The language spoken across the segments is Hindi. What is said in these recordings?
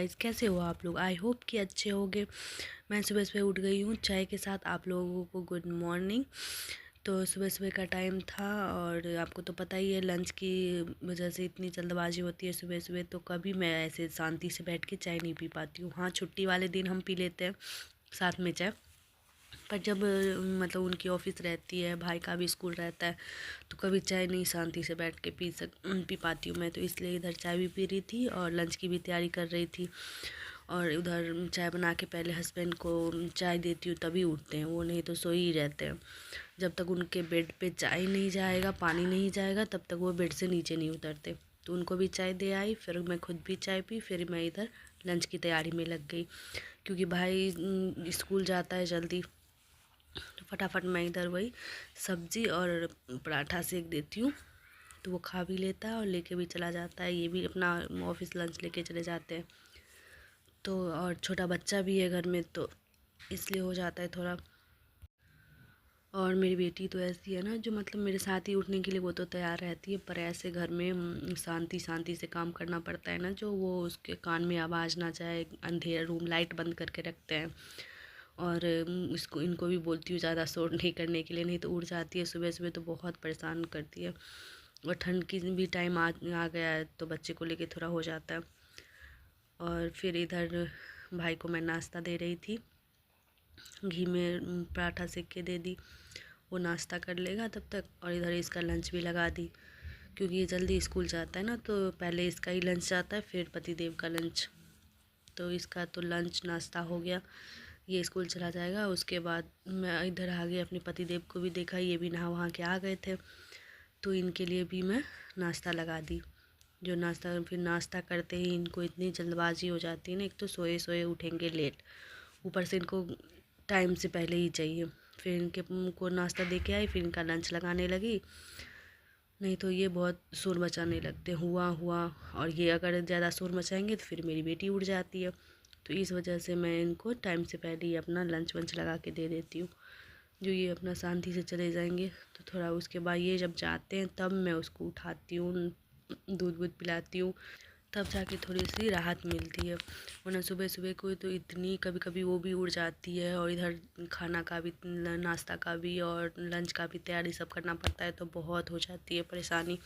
गाइस, कैसे हो आप लोग। आई होप कि अच्छे होगे। मैं सुबह सुबह उठ गई हूँ चाय के साथ। आप लोगों को गुड मॉर्निंग। तो सुबह सुबह का टाइम था और आपको तो पता ही है लंच की वजह से इतनी जल्दबाजी होती है सुबह सुबह। तो कभी मैं ऐसे शांति से बैठ के चाय नहीं पी पाती हूँ। हाँ, छुट्टी वाले दिन हम पी लेते हैं साथ में चाय, पर जब मतलब उनकी ऑफिस रहती है, भाई का भी स्कूल रहता है, तो कभी चाय नहीं शांति से बैठ के पी पाती हूँ मैं। तो इसलिए इधर चाय भी पी रही थी और लंच की भी तैयारी कर रही थी। और उधर चाय बना के पहले हस्बैंड को चाय देती हूँ, तभी उठते हैं वो, नहीं तो सो ही रहते हैं। जब तक उनके बेड पे चाय नहीं जाएगा, पानी नहीं जाएगा, तब तक वो बेड से नीचे नहीं उतरते। तो उनको भी चाय दे आई, फिर मैं खुद भी चाय पी, फिर मैं इधर लंच की तैयारी में लग गई। क्योंकि भाई स्कूल जाता है जल्दी, तो फटाफट मैं इधर वही सब्ज़ी और पराठा सेक देती हूँ। तो वो खा भी लेता है और लेके भी चला जाता है। ये भी अपना ऑफिस लंच लेके चले जाते हैं। तो और छोटा बच्चा भी है घर में, तो इसलिए हो जाता है थोड़ा। और मेरी बेटी तो ऐसी है ना, जो मतलब मेरे साथ ही उठने के लिए वो तो तैयार रहती है, पर ऐसे घर में शांति शांति से काम करना पड़ता है ना, जो वो उसके कान में आवाज़ ना जाए। अंधेरा रूम लाइट बंद करके रखते हैं। और इसको इनको भी बोलती हूँ ज़्यादा शोर नहीं करने के लिए, नहीं तो उड़ जाती है सुबह सुबह, तो बहुत परेशान करती है। और ठंड की भी टाइम आ गया है, तो बच्चे को लेके थोड़ा हो जाता है। और फिर इधर भाई को मैं नाश्ता दे रही थी, घी में पराठा सेक के दे दी, वो नाश्ता कर लेगा तब तक। और इधर इसका लंच भी लगा दी, क्योंकि ये जल्दी स्कूल जाता है ना, तो पहले इसका ही लंच जाता है, फिर पतिदेव का लंच। तो इसका तो लंच नाश्ता हो गया, ये स्कूल चला जाएगा। उसके बाद मैं इधर आ गई, अपने पतिदेव को भी देखा, ये भी नहा वहाँ के आ गए थे, तो इनके लिए भी मैं नाश्ता लगा दी। जो नाश्ता, फिर नाश्ता करते ही इनको इतनी जल्दबाजी हो जाती है ना, एक तो सोए सोए उठेंगे लेट, ऊपर से इनको टाइम से पहले ही चाहिए। फिर इनके को नाश्ता दे के आई, फिर इनका लंच लगाने लगी। नहीं तो ये बहुत शोर मचाने लगते, हुआ हुआ। और ये अगर ज़्यादा शोर मचाएंगे तो फिर मेरी बेटी उठ जाती है। तो इस वजह से मैं इनको टाइम से पहले ही अपना लंच वंच लगा के दे देती हूँ। जो ये अपना शांति से चले जाएंगे, तो थोड़ा उसके बाद ये जब जाते हैं तब मैं उसको उठाती हूँ, दूध वूध पिलाती हूँ, तब जाके थोड़ी सी राहत मिलती है। वरना सुबह सुबह को तो इतनी, कभी कभी वो भी उड़ जाती है, और इधर खाना का भी, नाश्ता का भी और लंच का भी तैयारी सब करना पड़ता है, तो बहुत हो जाती है परेशानी।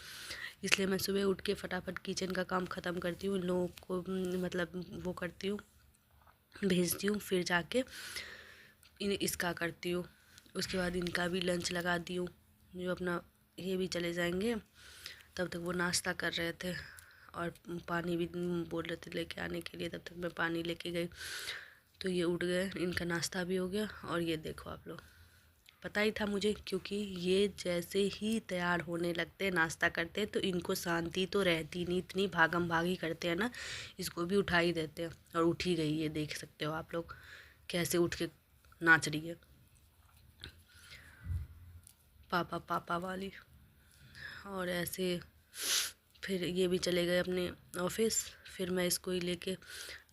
इसलिए मैं सुबह उठ के फटाफट किचन का काम ख़त्म करती हूँ, इन लोगों को मतलब वो करती हूँ, भेजती हूँ, फिर जाके इसका करती हूँ। उसके बाद इनका भी लंच लगा दी हूँ, जो अपना ये भी चले जाएंगे। तब तक वो नाश्ता कर रहे थे और पानी भी बोल रहे थे लेके आने के लिए, तब तक मैं पानी लेके गई। तो ये उठ गए, इनका नाश्ता भी हो गया। और ये देखो आप लोग, पता ही था मुझे, क्योंकि ये जैसे ही तैयार होने लगते हैं, नाश्ता करते हैं, तो इनको शांति तो रहती नहीं, इतनी भागम भागी करते हैं ना, इसको भी उठा ही देते हैं। और उठ ही गई, ये देख सकते हो आप लोग कैसे उठ के नाच रही है, पापा पापा वाली। और ऐसे फिर ये भी चले गए अपने ऑफिस। फिर मैं इसको ही लेके,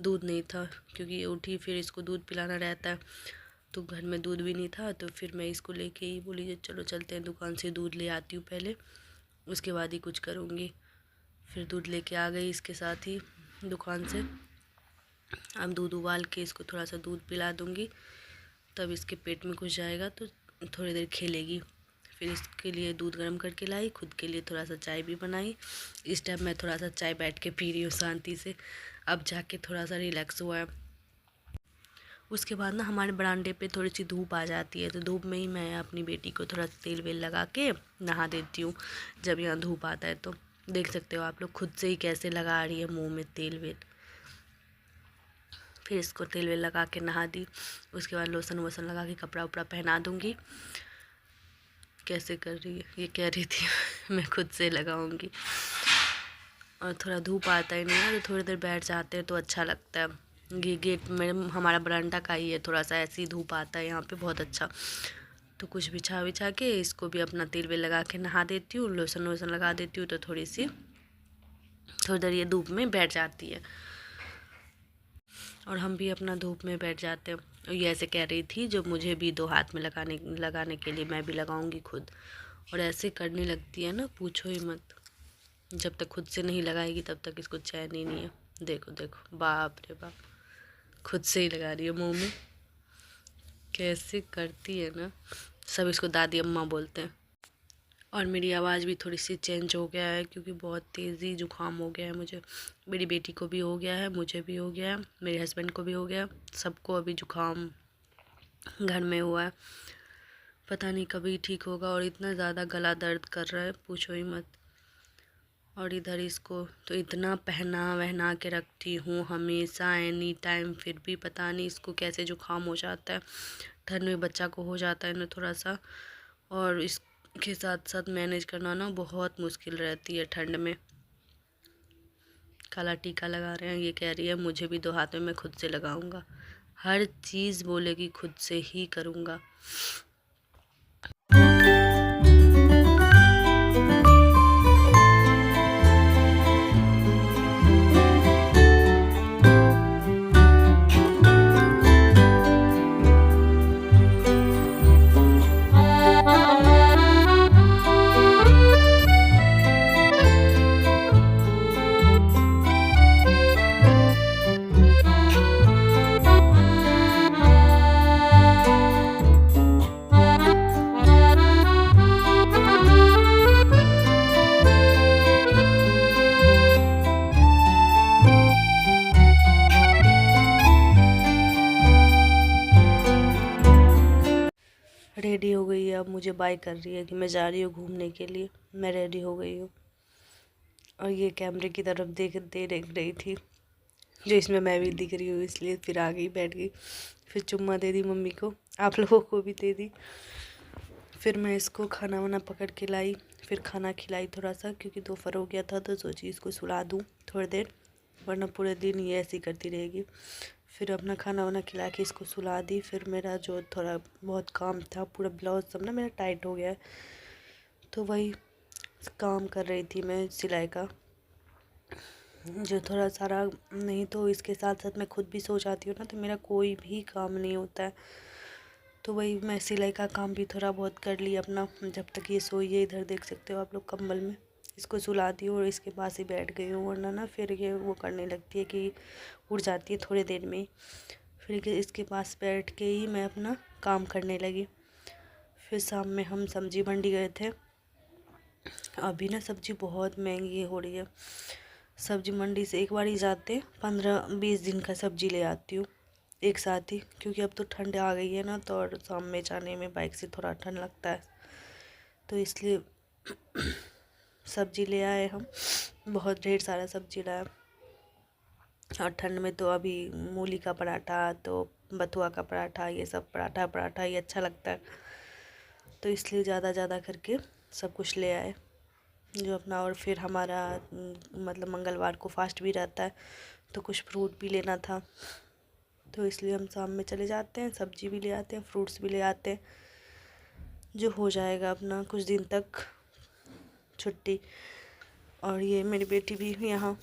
दूध नहीं था क्योंकि ये उठी, फिर इसको दूध पिलाना रहता है, तो घर में दूध भी नहीं था। तो फिर मैं इसको लेके ही बोली, जो चलो चलते हैं दुकान से दूध ले आती हूँ पहले, उसके बाद ही कुछ करूँगी। फिर दूध लेके आ गई इसके साथ ही दुकान से। अब दूध उबाल के इसको थोड़ा सा दूध पिला दूँगी, तब इसके पेट में घुस जाएगा, तो थोड़ी देर खेलेगी। फिर इसके लिए दूध गर्म करके लाई, खुद के लिए थोड़ा सा चाय भी बनाई। इस टाइम मैं थोड़ा सा चाय बैठ के पी रही हूँ शांति से, अब जाके थोड़ा सा रिलैक्स हुआ है। उसके बाद ना हमारे बरामदे पे थोड़ी सी धूप आ जाती है, तो धूप में ही मैं अपनी बेटी को थोड़ा तेल वेल लगा के नहा देती हूँ। जब यहाँ धूप आता है तो देख सकते हो आप लोग खुद से ही कैसे लगा रही है मुँह में तेल वेल। फिर इसको तेल वेल लगा के नहा दी। उसके बाद लोशन वोशन लगा के कपड़ा उपड़ा पहना दूँगी। कैसे कर रही है, ये कह रही थी मैं खुद से लगाऊंगी। और थोड़ा धूप आता है नहीं ना, तो थोड़ी देर बैठ जाते हैं तो अच्छा लगता है। ये गेट में हमारा बरामदा का ही है, थोड़ा सा ऐसी धूप आता है यहाँ पे बहुत अच्छा। तो कुछ बिछा बिछा के इसको भी अपना तेल वेल लगा के नहा देती हूँ, लोशन वोशन लगा देती हूँ, तो थोड़ी देर ये धूप में बैठ जाती है। और हम भी अपना धूप में बैठ जाते हैं। और ये ऐसे कह रही थी, जो मुझे भी 2 हाथ में लगाने के लिए, मैं भी लगाऊंगी खुद। और ऐसे करने लगती है ना, पूछो ही मत। जब तक खुद से नहीं लगाएगी तब तक इसको चैन ही नहीं है। देखो देखो, बाप रे बाप, खुद से ही लगा रही है मुंह में। कैसे करती है ना। सब इसको दादी अम्मा बोलते हैं। और मेरी आवाज़ भी थोड़ी सी चेंज हो गया है क्योंकि बहुत तेज़ी जुकाम हो गया है मुझे। मेरी बेटी को भी हो गया है, मुझे भी हो गया है, मेरे हस्बैंड को भी हो गया, सबको अभी जुकाम घर में हुआ है। पता नहीं कभी ठीक होगा। और इतना ज़्यादा गला दर्द कर रहा है, पूछो ही मत। और इधर इसको तो इतना पहना वहना के रखती हूँ हमेशा एनी टाइम, फिर भी पता नहीं इसको कैसे जुकाम हो जाता है। ठंड में बच्चा को हो जाता है ना थोड़ा सा, और इसके साथ साथ मैनेज करना ना बहुत मुश्किल रहती है ठंड में। काला टीका लगा रहे हैं, ये कह रही है मुझे भी 2 हाथ में मैं खुद से लगाऊंगा। हर चीज़ बोलेगी खुद से ही करूँगा। रेडी हो गई है, अब मुझे बाय कर रही है कि मैं जा रही हूँ घूमने के लिए। मैं रेडी हो गई हूँ और ये कैमरे की तरफ देख रही थी, जो इसमें मैं भी दिख रही हूँ, इसलिए फिर आ गई, बैठ गई। फिर चुम्मा दे दी मम्मी को, आप लोगों को भी दे दी। फिर मैं इसको खाना वाना पकड़ के लाई, फिर खाना खिलाई थोड़ा सा, क्योंकि दोपहर हो गया था तो सोची इसको सुला दूँ थोड़ी देर, वरना पूरे दिन ये ऐसी करती रहेगी। फिर अपना खाना वाना खिला के इसको सुला दी। फिर मेरा जो थोड़ा बहुत काम था, पूरा ब्लाउज सब ना मेरा टाइट हो गया है, तो वही काम कर रही थी मैं सिलाई का, जो थोड़ा सारा। नहीं तो इसके साथ साथ मैं खुद भी सो जाती हूँ ना, तो मेरा कोई भी काम नहीं होता है। तो वही मैं सिलाई का काम भी थोड़ा बहुत कर लिया अपना, जब तक ये सोई है। इधर देख सकते हो आप लोग कंबल में, इसको सुला दी और इसके पास ही बैठ गई हूँ, वरना ना फिर ये वो करने लगती है कि उड़ जाती है थोड़ी देर में ही। फिर इसके पास बैठ के ही मैं अपना काम करने लगी। फिर शाम में हम सब्जी मंडी गए थे। अभी ना सब्जी बहुत महंगी हो रही है। सब्जी मंडी से एक बार ही जाते 15-20 दिन का सब्जी ले आती हूँ एक साथ ही, क्योंकि अब तो ठंड आ गई है ना, तो और शाम में जाने में बाइक से थोड़ा ठंड लगता है, तो इसलिए सब्जी ले आए हम। बहुत ढेर सारा सब्जी लाया। और ठंड में तो अभी मूली का पराठा, तो बथुआ का पराठा, ये सब पराठा ये अच्छा लगता है, तो इसलिए ज़्यादा करके सब कुछ ले आए जो अपना। और फिर हमारा मतलब मंगलवार को फास्ट भी रहता है, तो कुछ फ्रूट भी लेना था, तो इसलिए हम शाम में चले जाते हैं, सब्जी भी ले आते हैं, फ्रूट्स भी ले आते हैं, जो हो जाएगा अपना कुछ दिन तक छुट्टी। और ये मेरी बेटी भी यहाँ,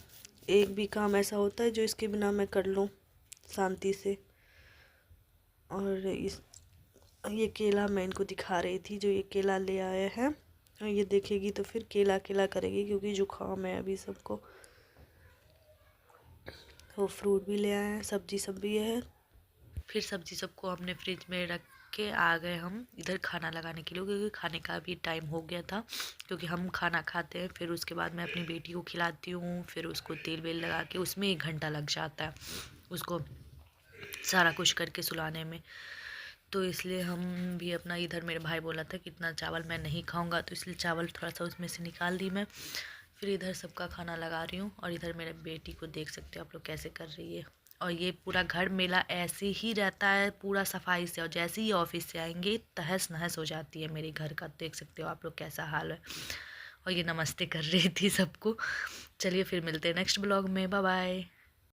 एक भी काम ऐसा होता है जो इसके बिना मैं कर लूँ शांति से। और ये केला मैं इनको दिखा रही थी, जो ये केला ले आए हैं, और ये देखेगी तो फिर केला करेगी, क्योंकि जुकाम है अभी सबको। वो फ्रूट भी ले आए हैं, सब्जी सब भी है। फिर सब्जी सबको हमने फ्रिज में रख के आ गए हम इधर खाना लगाने के लिए, क्योंकि खाने का भी टाइम हो गया था। क्योंकि हम खाना खाते हैं, फिर उसके बाद मैं अपनी बेटी को खिलाती हूँ, फिर उसको तेल वेल लगा के, उसमें 1 घंटा लग जाता है उसको सारा कुछ करके सुलाने में। तो इसलिए हम भी अपना, इधर मेरे भाई बोला था कि इतना चावल मैं नहीं खाऊंगा, तो इसलिए चावल थोड़ा सा उसमें से निकाल दी मैं। फिर इधर सबका खाना लगा रही हूँ, और इधर मेरे बेटी को देख सकते हो आप लोग कैसे कर रही है। और ये पूरा घर मेला ऐसे ही रहता है पूरा सफाई से, और जैसे ही ऑफिस से आएंगे तहस नहस हो जाती है मेरे घर का, देख सकते हो आप लोग कैसा हाल है। और ये नमस्ते कर रही थी सबको। चलिए फिर मिलते हैं नेक्स्ट ब्लॉग में, बाय बाय।